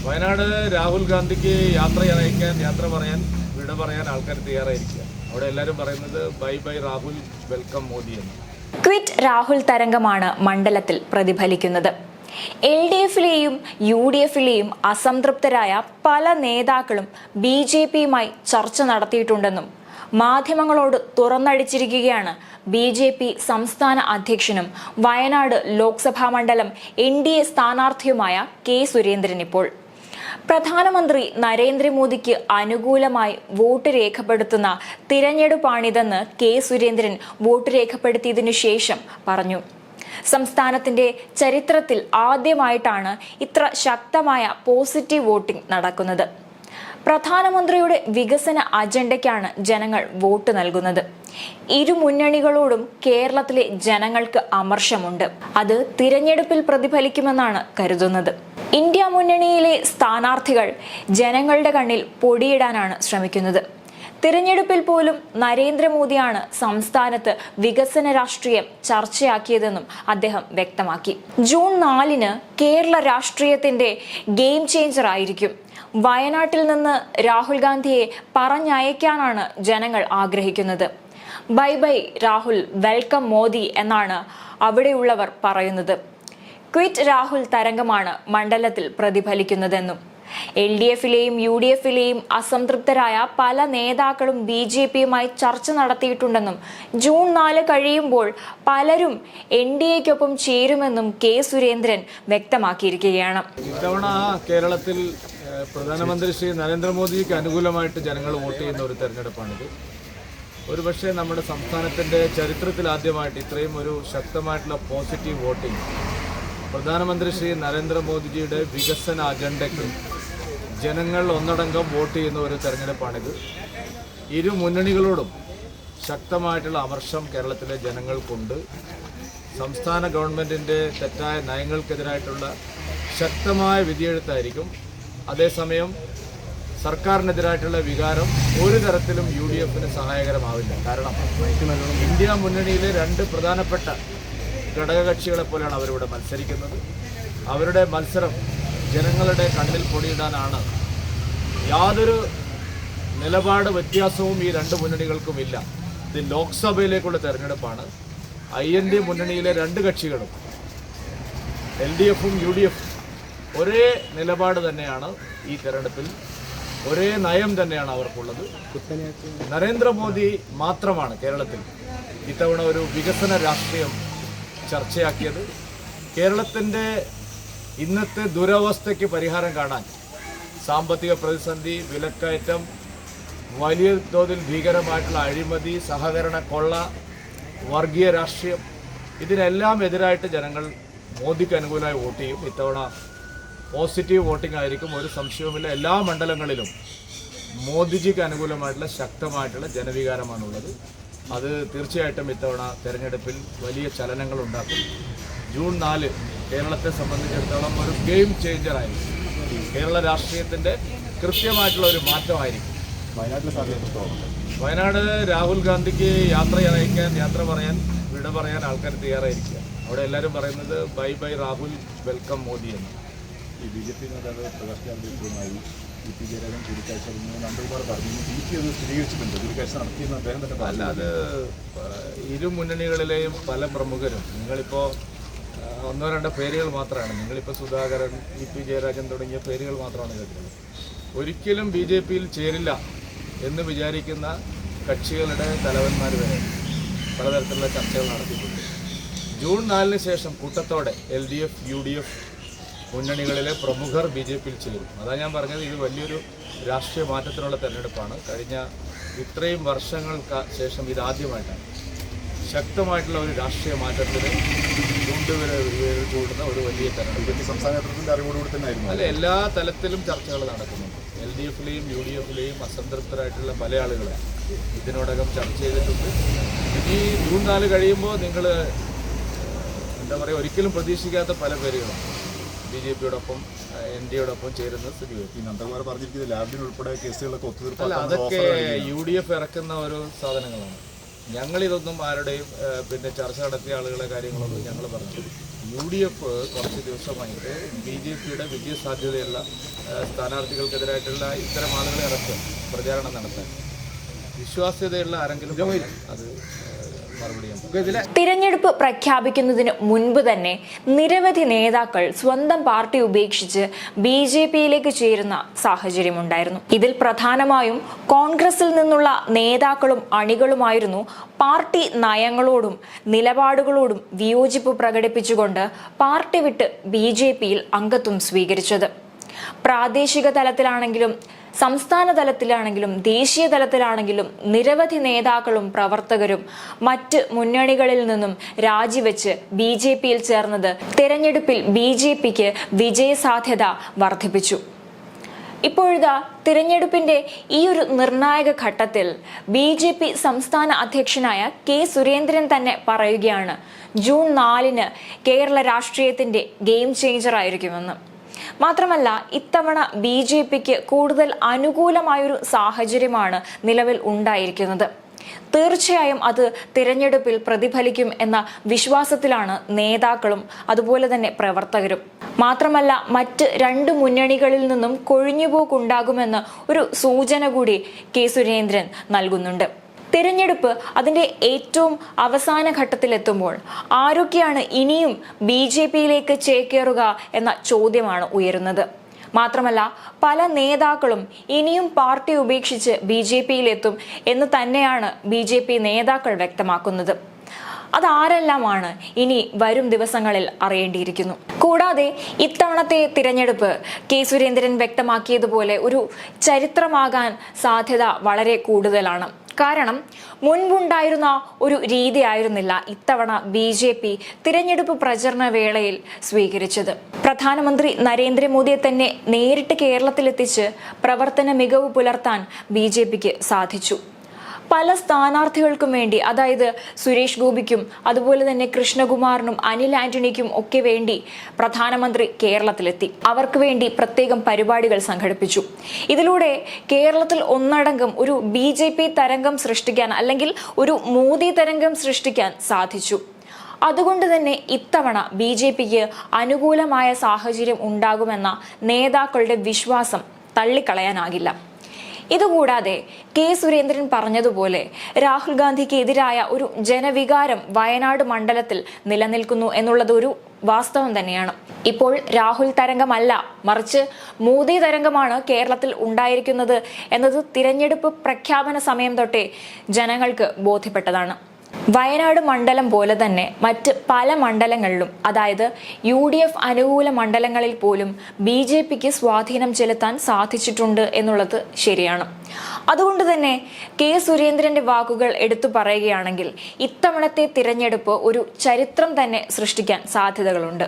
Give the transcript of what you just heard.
വയനാട് രാഹുൽ ഗാന്ധിക്ക് യാത്ര പറയാൻ വിട പറയാൻ ആൾക്കാർ തയ്യാറായിരിക്കുക. അവിടെ എല്ലാവരും പറയുന്നത് bye bye Rahul, welcome Modi എന്ന്. ക്വിറ്റ് രാഹുൽ തരംഗമാണ് മണ്ഡലത്തിൽ പ്രതിഫലിക്കുന്നത്. LDFിലെയും UDFിലെയും അസംതൃപ്തരായ പല നേതാക്കളും BJPയുമായി ചർച്ച നടത്തിയിട്ടുണ്ടെന്നും മാധ്യമങ്ങളോട് തുറന്നടിച്ചിരിക്കുകയാണ് BJP സംസ്ഥാന അധ്യക്ഷനും വയനാട് ലോക്സഭാ മണ്ഡലം NDA സ്ഥാനാർത്ഥിയുമായ K. സുരേന്ദ്രൻ. ഇപ്പോൾ പ്രധാനമന്ത്രി നരേന്ദ്രമോദിക്ക് അനുകൂലമായി വോട്ട് രേഖപ്പെടുത്തുന്ന തിരഞ്ഞെടുപ്പാണിതെന്ന് K. സുരേന്ദ്രൻ വോട്ട് രേഖപ്പെടുത്തിയതിനു ശേഷം പറഞ്ഞു. സംസ്ഥാനത്തിന്റെ ചരിത്രത്തിൽ ആദ്യമായിട്ടാണ് ഇത്ര ശക്തമായ പോസിറ്റീവ് വോട്ടിംഗ് നടക്കുന്നത്. പ്രധാനമന്ത്രിയുടെ വികസന അജണ്ടയ്ക്കാണ് ജനങ്ങൾ വോട്ട് നൽകുന്നത്. ഇരു മുന്നണികളോടും കേരളത്തിലെ ജനങ്ങൾക്ക് അമർഷമുണ്ട്. അത് തിരഞ്ഞെടുപ്പിൽ പ്രതിഫലിക്കുമെന്നാണ് കരുതുന്നത്. ഇന്ത്യ മുന്നണിയിലെ സ്ഥാനാർത്ഥികൾ ജനങ്ങളുടെ കണ്ണിൽ പൊടിയിടാനാണ് ശ്രമിക്കുന്നത്. തിരഞ്ഞെടുപ്പിൽ പോലും നരേന്ദ്രമോദിയാണ് സംസ്ഥാനത്ത് വികസന രാഷ്ട്രീയം ചർച്ചയാക്കിയതെന്നും അദ്ദേഹം വ്യക്തമാക്കി. ജൂൺ 4 കേരള രാഷ്ട്രീയത്തിന്റെ ഗെയിം ചേഞ്ചർ ആയിരിക്കും. വയനാട്ടിൽ നിന്ന് രാഹുൽ ഗാന്ധിയെ പറഞ്ഞയക്കാനാണ് ജനങ്ങൾ ആഗ്രഹിക്കുന്നത്. Bye bye Rahul, welcome Modi എന്നാണ് അവിടെയുള്ളവർ പറയുന്നത്. ക്വിറ്റ് രാഹുൽ തരംഗമാണ് മണ്ഡലത്തിൽ പ്രതിഫലിക്കുന്നതെന്നും LDFിലെയും UDFിലെയും അസംതൃപ്തരായ പല നേതാക്കളും BJPയുമായി ചർച്ച നടത്തിയിട്ടുണ്ടെന്നും ജൂൺ 4 കഴിയുമ്പോൾ പലരും NDAയ്ക്കൊപ്പം ചേരുമെന്നും K. സുരേന്ദ്രൻ വ്യക്തമാക്കിയിരിക്കുകയാണ്. ഇത്തവണ കേരളത്തിൽ പ്രധാനമന്ത്രി ശ്രീ നരേന്ദ്രമോദിക്ക് അനുകൂലമായിട്ട് ജനങ്ങൾ വോട്ട് ചെയ്യുന്ന ഒരു തെരഞ്ഞെടുപ്പാണിത്. ഒരുപക്ഷെ നമ്മുടെ സംസ്ഥാനത്തിൻ്റെ ചരിത്രത്തിൽ ആദ്യമായിട്ട് ഇത്രയും ഒരു ശക്തമായിട്ടുള്ള പോസിറ്റീവ് വോട്ടിംഗ് പ്രധാനമന്ത്രി ശ്രീ നരേന്ദ്രമോദിജിയുടെ വികസന അജണ്ടയ്ക്ക് ജനങ്ങൾ ഒന്നടങ്കം വോട്ട് ചെയ്യുന്ന ഒരു തെരഞ്ഞെടുപ്പാണിത്. ഇരു മുന്നണികളോടും ശക്തമായിട്ടുള്ള അമർഷം കേരളത്തിലെ ജനങ്ങൾക്കുണ്ട്. സംസ്ഥാന ഗവൺമെൻറ്റിൻ്റെ തെറ്റായ നയങ്ങൾക്കെതിരായിട്ടുള്ള ശക്തമായ വിധിയെഴുത്തായിരിക്കും. അതേസമയം സർക്കാരിനെതിരായിട്ടുള്ള വികാരം ഒരു തരത്തിലും UDFന് സഹായകരമാവില്ല. കാരണം ഇന്ത്യ മുന്നണിയിലെ രണ്ട് പ്രധാനപ്പെട്ട ഘടകകക്ഷികളെ പോലെയാണ് അവരിവിടെ മത്സരിക്കുന്നത്. അവരുടെ മത്സരം ജനങ്ങളുടെ കണ്ണിൽ പൊടിയിടാനാണ്. യാതൊരു നിലപാട് വ്യത്യാസവും ഈ രണ്ട് മുന്നണികൾക്കുമില്ല. ഇത് ലോക്സഭയിലേക്കുള്ള തെരഞ്ഞെടുപ്പാണ്. IND മുന്നണിയിലെ രണ്ട് കക്ഷികളും LDFും UDFും ഒരേ നിലപാട് തന്നെയാണ് ഈ തെരഞ്ഞെടുപ്പിൽ, ഒരേ നയം തന്നെയാണ് അവർക്കുള്ളത്. നരേന്ദ്രമോദി മാത്രമാണ് കേരളത്തിൽ ഇത്തവണ ഒരു വികസന രാഷ്ട്രീയം ചർച്ചയാക്കിയത്. കേരളത്തിൻ്റെ ഇന്നത്തെ ദുരവസ്ഥയ്ക്ക് പരിഹാരം കാണാൻ സാമ്പത്തിക പ്രതിസന്ധി, വിലക്കയറ്റം, വലിയ തോതിൽ ഭീകരമായിട്ടുള്ള അഴിമതി, സഹകരണ കൊള്ള, വർഗീയ രാഷ്ട്രീയം, ഇതിനെല്ലാം എതിരായിട്ട് ജനങ്ങൾ മോദിക്ക് അനുകൂലമായി വോട്ട് ചെയ്യും. ഇത്തവണ പോസിറ്റീവ് വോട്ടിംഗ് ആയിരിക്കും, ഒരു സംശയവുമില്ല. എല്ലാ മണ്ഡലങ്ങളിലും മോദിജിക്ക് അനുകൂലമായിട്ടുള്ള ശക്തമായിട്ടുള്ള ജനവികാരമാണുള്ളത്. അത് തീർച്ചയായിട്ടും ഇത്തവണ തെരഞ്ഞെടുപ്പിൽ വലിയ ചലനങ്ങൾ ഉണ്ടാക്കും. ജൂൺ 4 കേരളത്തെ സംബന്ധിച്ചിടത്തോളം ഒരു ഗെയിം ചേഞ്ചറായിരിക്കും. കേരള രാഷ്ട്രീയത്തിൻ്റെ കൃത്യമായിട്ടുള്ള ഒരു മാറ്റമായിരിക്കും. വയനാട് രാഹുൽ ഗാന്ധിക്ക് യാത്ര പറയാൻ വിട പറയാൻ ആൾക്കാർ തയ്യാറായിരിക്കുക. അവിടെ എല്ലാവരും പറയുന്നത് bye bye Rahul, welcome Modi എന്ന്. ഈ BJP നേതാവ് പ്രകാശ് ജാവ്ദേക്കറുമായി VP ജയരാജൻ കൂടിക്കാഴ്ച നന്ദകുമാർ പറഞ്ഞു. VP അത് സ്ഥിരീകരിച്ചിട്ടുണ്ട്, കൂടിക്കാഴ്ച നടത്തിയെന്ന് അദ്ദേഹം തന്നെ പറഞ്ഞു. അല്ല, അത് ഇരു മുന്നണികളിലെയും പല പ്രമുഖരും, നിങ്ങളിപ്പോൾ ഒന്നോ രണ്ടോ പേരുകൾ മാത്രമാണ്, നിങ്ങളിപ്പോൾ സുധാകരൻ, VP ജയരാജൻ തുടങ്ങിയ പേരുകൾ മാത്രമാണ് കേൾക്കുന്നത്. ഒരിക്കലും BJPയിൽ ചേരില്ല എന്ന് വിചാരിക്കുന്ന കക്ഷികളുടെ തലവന്മാർ വരെ പലതരത്തിലുള്ള ചർച്ചകൾ നടത്തിയിട്ടുണ്ട്. ജൂൺ 4 ശേഷം കൂട്ടത്തോടെ LDF, UDF മുന്നണികളിലെ പ്രമുഖർ BJPയിൽ ചേരും. അതാണ് ഞാൻ പറഞ്ഞത്, ഇത് വലിയൊരു രാഷ്ട്രീയ മാറ്റത്തിനുള്ള തെരഞ്ഞെടുപ്പാണ്. കഴിഞ്ഞ ഇത്രയും വർഷങ്ങൾക്ക് ശേഷം ഇതാദ്യമായിട്ടാണ് ശക്തമായിട്ടുള്ള ഒരു രാഷ്ട്രീയ മാറ്റത്തിന് ചൂണ്ടുന്ന ഒരു വലിയ തെരഞ്ഞെടുപ്പ്. സംസ്ഥാന നേതൃത്വത്തിൻ്റെ അറിവോടുകൂടി തന്നെ ആയിരുന്നു. അല്ല, എല്ലാ തലത്തിലും ചർച്ചകൾ നടക്കുന്നുണ്ട്. LDFിലെയും UDFിലെയും അസംതൃപ്തരായിട്ടുള്ള പല ആളുകളെ ഇതിനോടകം ചർച്ച ചെയ്തിട്ടുണ്ട്. ഈ ജൂൺ 4 കഴിയുമ്പോൾ നിങ്ങൾ എന്താ പറയുക, ഒരിക്കലും പ്രതീക്ഷിക്കാത്ത പല പേരുകളും BJPയോടൊപ്പം NDAയോടൊപ്പം ചേരുന്ന സ്ഥിതി വരും. ഈ നന്ദകുമാർ പറഞ്ഞിരിക്കുന്നത് ലാബിനുൾപ്പെടെ കേസുകളൊക്കെ ഒത്തുതീർപ്പ്. അല്ല, അതൊക്കെ UDF ഇറക്കുന്ന ഓരോ സാധനങ്ങളാണ്. ഞങ്ങളിതൊന്നും ആരുടെയും ചർച്ച നടത്തിയ ആളുകളെ കാര്യങ്ങളൊന്നും ഞങ്ങൾ പറഞ്ഞു. UDF കുറച്ച് ദിവസമായിട്ട് BJPയുടെ വിജയസാധ്യതയുള്ള സ്ഥാനാർത്ഥികൾക്കെതിരായിട്ടുള്ള ഇത്തരം ആളുകളെ ഇറക്കും പ്രചാരണം നടത്താൻ. വിശ്വാസ്യതയുള്ള ആരെങ്കിലും അത് തിരഞ്ഞെടുപ്പ് പ്രഖ്യാപിക്കുന്നതിന് മുൻപ് തന്നെ നിരവധി നേതാക്കൾ സ്വന്തം പാർട്ടി ഉപേക്ഷിച്ച് BJPയിലേക്ക് ചേരുന്ന സാഹചര്യമുണ്ടായിരുന്നു. ഇതിൽ പ്രധാനമായും കോൺഗ്രസിൽ നിന്നുള്ള നേതാക്കളും അണികളുമായിരുന്നു പാർട്ടി നയങ്ങളോടും നിലപാടുകളോടും വിയോജിപ്പ് പ്രകടിപ്പിച്ചുകൊണ്ട് പാർട്ടി വിട്ട് BJPയിൽ അംഗത്വം സ്വീകരിച്ചത്. പ്രാദേശിക തലത്തിലാണെങ്കിലും സംസ്ഥാന തലത്തിലാണെങ്കിലും ദേശീയ തലത്തിലാണെങ്കിലും നിരവധി നേതാക്കളും പ്രവർത്തകരും മറ്റ് മുന്നണികളിൽ നിന്നും രാജിവെച്ച് BJPയിൽ ചേർന്നത് തിരഞ്ഞെടുപ്പിൽ BJPക്ക് വിജയസാധ്യത വർദ്ധിപ്പിച്ചു. ഇപ്പോഴിതാ തിരഞ്ഞെടുപ്പിന്റെ ഈ ഒരു നിർണായക ഘട്ടത്തിൽ BJP സംസ്ഥാന അധ്യക്ഷനായ K. സുരേന്ദ്രൻ തന്നെ പറയുകയാണ് ജൂൺ 4 കേരള രാഷ്ട്രീയത്തിന്റെ ഗെയിം ചേഞ്ചർ ആയിരിക്കുമെന്ന്. മാത്രമല്ല ഇത്തവണ BJPക്ക് കൂടുതൽ അനുകൂലമായൊരു സാഹചര്യമാണ് നിലവിൽ ഉണ്ടായിരിക്കുന്നത്. തീർച്ചയായും അത് തിരഞ്ഞെടുപ്പിൽ പ്രതിഫലിക്കും എന്ന വിശ്വാസത്തിലാണ് നേതാക്കളും അതുപോലെ തന്നെ പ്രവർത്തകരും. മാത്രമല്ല മറ്റ് 2 മുന്നണികളിൽ നിന്നും കൊഴിഞ്ഞുപോക്കുണ്ടാകുമെന്ന് ഒരു സൂചന കൂടി K. സുരേന്ദ്രൻ നൽകുന്നുണ്ട്. തിരഞ്ഞെടുപ്പ് അതിന്റെ ഏറ്റവും അവസാന ഘട്ടത്തിലെത്തുമ്പോൾ ആരൊക്കെയാണ് ഇനിയും BJPയിലേക്ക് ചേക്കേറുക എന്ന ചോദ്യമാണ് ഉയരുന്നത്. മാത്രമല്ല പല നേതാക്കളും ഇനിയും പാർട്ടി ഉപേക്ഷിച്ച് BJPയിലെത്തും എന്ന് തന്നെയാണ് BJP നേതാക്കൾ വ്യക്തമാക്കുന്നത്. അതാരെല്ലാമാണ് ഇനി വരും ദിവസങ്ങളിൽ അറിയേണ്ടിയിരിക്കുന്നു. കൂടാതെ ഇത്തവണത്തെ തിരഞ്ഞെടുപ്പ് K. സുരേന്ദ്രൻ വ്യക്തമാക്കിയതുപോലെ ഒരു ചരിത്രമാകാൻ സാധ്യത വളരെ കൂടുതലാണ്. കാരണം മുൻപുണ്ടായിരുന്ന ഒരു രീതിയായിരുന്നില്ല ഇത്തവണ BJP തിരഞ്ഞെടുപ്പ് പ്രചരണ വേളയിൽ സ്വീകരിച്ചത്. പ്രധാനമന്ത്രി നരേന്ദ്രമോദിയെ തന്നെ നേരിട്ട് കേരളത്തിലെത്തിച്ച് പ്രവർത്തന മികവ് പുലർത്താൻ BJPക്ക് സാധിച്ചു. പല സ്ഥാനാർത്ഥികൾക്കും വേണ്ടി, അതായത് സുരേഷ് ഗോപിക്കും അതുപോലെ തന്നെ കൃഷ്ണകുമാറിനും അനിൽ ആന്റണിക്കും ഒക്കെ വേണ്ടി പ്രധാനമന്ത്രി കേരളത്തിലെത്തി. അവർക്ക് വേണ്ടി പ്രത്യേകം പരിപാടികൾ സംഘടിപ്പിച്ചു. ഇതിലൂടെ കേരളത്തിൽ ഒന്നടങ്കം ഒരു BJP തരംഗം സൃഷ്ടിക്കാൻ അല്ലെങ്കിൽ ഒരു മോദി തരംഗം സൃഷ്ടിക്കാൻ സാധിച്ചു. അതുകൊണ്ട് തന്നെ ഇത്തവണ BJPക്ക് അനുകൂലമായ സാഹചര്യം ഉണ്ടാകുമെന്ന നേതാക്കളുടെ വിശ്വാസം തള്ളിക്കളയാനാകില്ല. ഇതുകൂടാതെ K. സുരേന്ദ്രൻ പറഞ്ഞതുപോലെ രാഹുൽ ഗാന്ധിക്ക് എതിരായ ഒരു ജനവികാരം വയനാട് മണ്ഡലത്തിൽ നിലനിൽക്കുന്നു എന്നുള്ളത് ഒരു വാസ്തവം തന്നെയാണ്. ഇപ്പോൾ രാഹുൽ തരംഗമല്ല, മറിച്ച് മോദി തരംഗമാണ് കേരളത്തിൽ ഉണ്ടായിരിക്കുന്നത് എന്നത് തിരഞ്ഞെടുപ്പ് പ്രഖ്യാപന സമയം തൊട്ടേ ജനങ്ങൾക്ക് ബോധ്യപ്പെട്ടതാണ്. വയനാട് മണ്ഡലം പോലെ തന്നെ മറ്റ് പല മണ്ഡലങ്ങളിലും, അതായത് UDF അനുകൂല മണ്ഡലങ്ങളിൽ പോലും BJPക്ക് സ്വാധീനം ചെലുത്താൻ സാധിച്ചിട്ടുണ്ട് എന്നുള്ളത് ശരിയാണ്. അതുകൊണ്ട് തന്നെ K. സുരേന്ദ്രന്റെ വാക്കുകൾ എടുത്തു പറയുകയാണെങ്കിൽ ഇത്തവണത്തെ തിരഞ്ഞെടുപ്പ് ഒരു ചരിത്രം തന്നെ സൃഷ്ടിക്കാൻ സാധ്യതകളുണ്ട്.